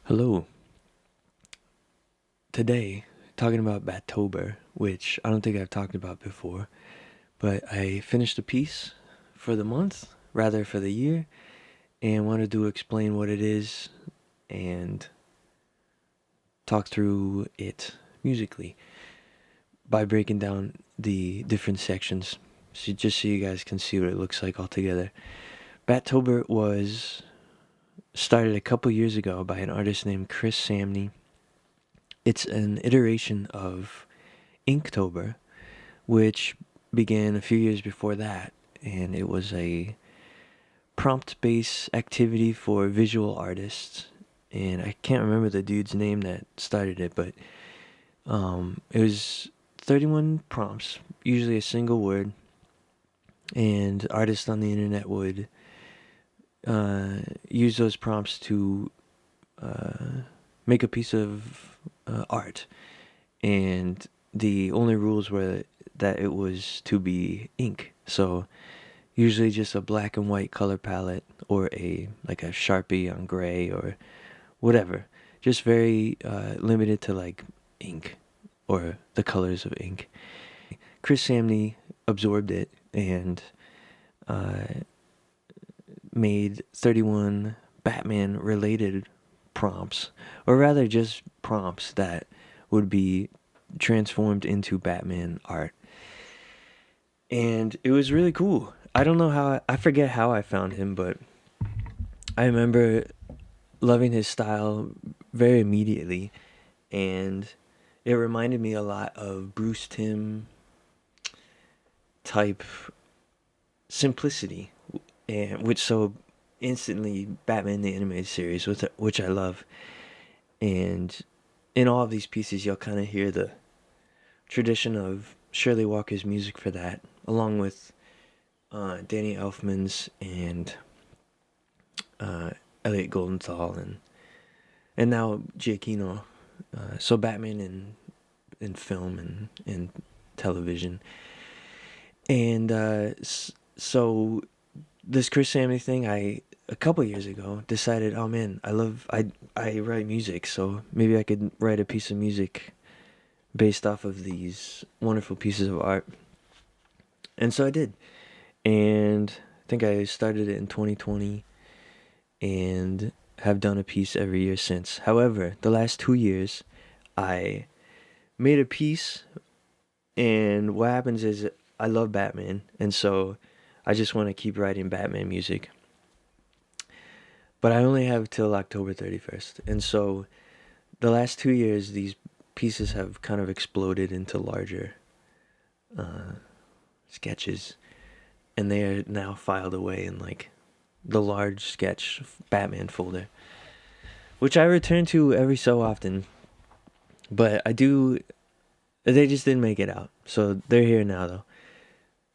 Hello. Today, talking about Batober, which I don't think I've talked about before, but I finished a piece for the month, rather for the year, and wanted to explain what it is and talk through it musically by breaking down the different sections, so just so you guys can see what it looks like all together. Batober was started a couple years ago by an artist named Chris Samnee. It's an iteration of Inktober, which began a few years before that, and it was a prompt-based activity for visual artists. And I can't remember the dude's name that started it, but it was 31 prompts, usually a single word, and artists on the internet would use those prompts to make a piece of art. And the only rules were that it was to be ink. So usually just a black and white color palette or a like a Sharpie on gray or whatever. Just very limited to like ink or the colors of ink. Chris Samnee absorbed it and uh, made 31 Batman related prompts, or rather just prompts that would be transformed into Batman art. And it was really cool. I don't know how I forget how I found him, but I remember loving his style very immediately, and it reminded me a lot of Bruce Timm type simplicity, and which so instantly Batman the Animated Series, which I love. And in all of these pieces, you'll kind of hear the tradition of Shirley Walker's music for that, along with Danny Elfman's and uh, Elliot Goldenthal and now Giacchino. So Batman in film and television, and so this Chris Samney thing, I a couple years ago decided, oh man, I write music, so maybe I could write a piece of music based off of these wonderful pieces of art, and so I did, and I think I started it in 2020 and have done a piece every year since. However, the last 2 years, I made a piece, and what happens is I love Batman, and so I just want to keep writing Batman music. But I only have till October 31st, and so the last 2 years, these pieces have kind of exploded into larger uh, sketches, and they are now filed away in like the large sketch Batman folder, which I return to every so often. But I do. They just didn't make it out, so they're here now though,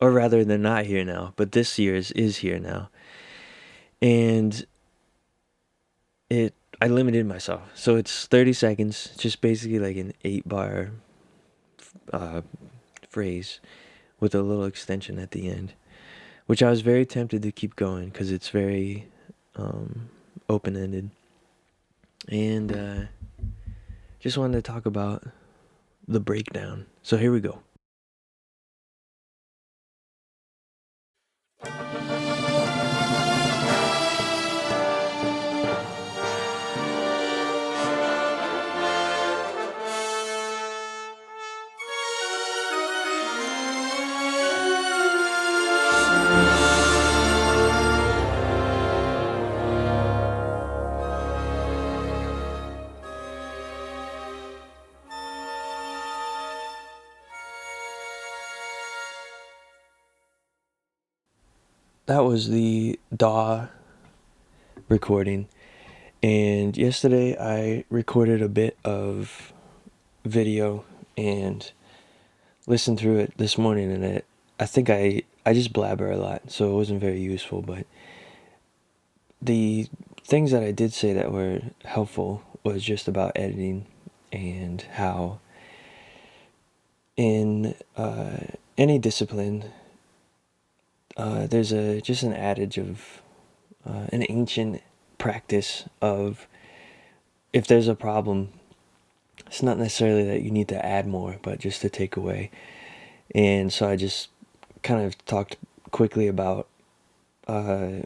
or rather, they're not here now. But this year's is here now, and it. I limited myself, so it's 30 seconds, just basically like an 8 bar uh, phrase with a little extension at the end, which I was very tempted to keep going because it's very open ended, and just wanted to talk about the breakdown. So here we go. That was the DAW recording, and yesterday I recorded a bit of video and listened through it this morning, and I think I just blabber a lot, so it wasn't very useful. But the things that I did say that were helpful was just about editing and how in any discipline there's a just an adage of an ancient practice of if there's a problem, it's not necessarily that you need to add more, but just to take away. And so I just kind of talked quickly about uh,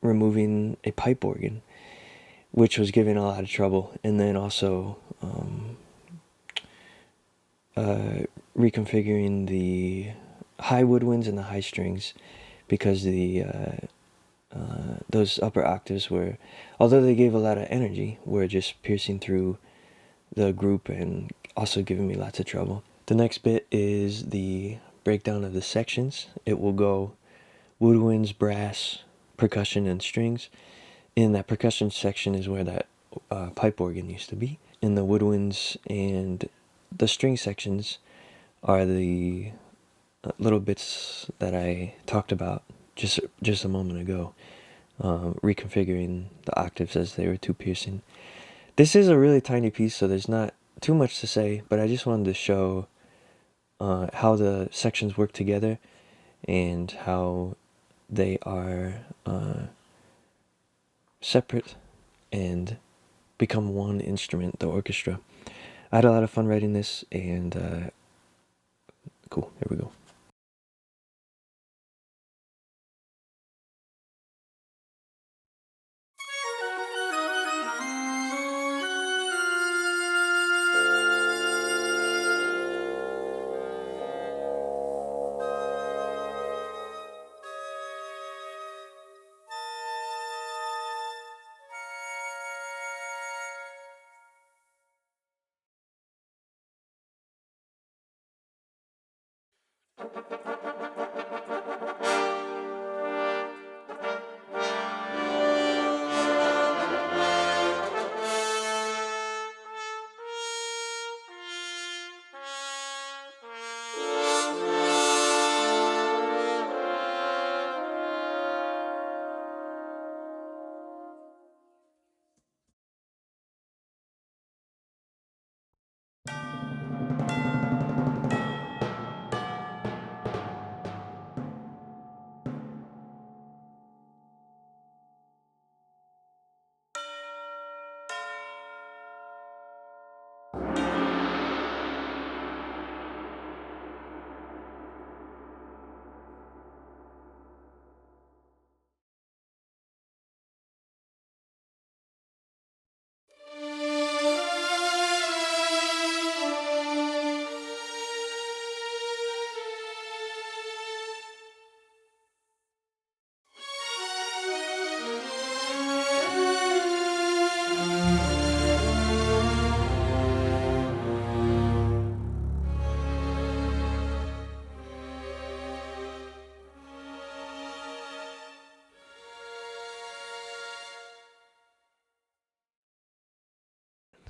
removing a pipe organ, which was giving a lot of trouble, and then also reconfiguring the high woodwinds and the high strings, because those upper octaves were, although they gave a lot of energy, were just piercing through the group and also giving me lots of trouble. The next bit is the breakdown of the sections. It will go woodwinds, brass, percussion, and strings. In that percussion section is where that pipe organ used to be. In the woodwinds and the string sections are the little bits that I talked about just a moment ago, reconfiguring the octaves as they were too piercing. This is a really tiny piece, so there's not too much to say, but I just wanted to show how the sections work together and how they are separate and become one instrument, the orchestra. I had a lot of fun writing this, and cool, here we go.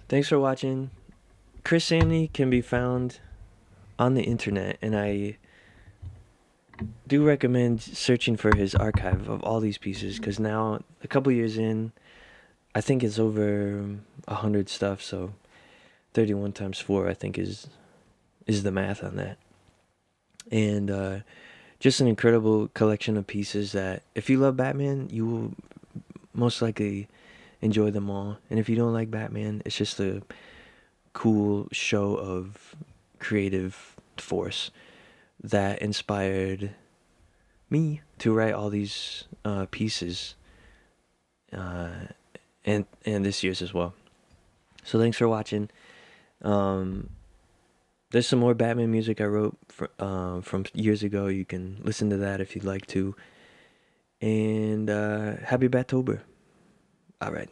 Thanks for watching. Chris Samnee can be found on the internet, and I do recommend searching for his archive of all these pieces, because now, a couple years in, I think it's over 100 stuff, so 31 times 4, I think, is the math on that. And just an incredible collection of pieces that, if you love Batman, you will most likely enjoy them all. And if you don't like Batman, it's just a cool show of creative force that inspired me to write all these pieces, and this year's as well. So thanks for watching. There's some more Batman music I wrote from years ago. You can listen to that if you'd like to. And happy Batober. All right.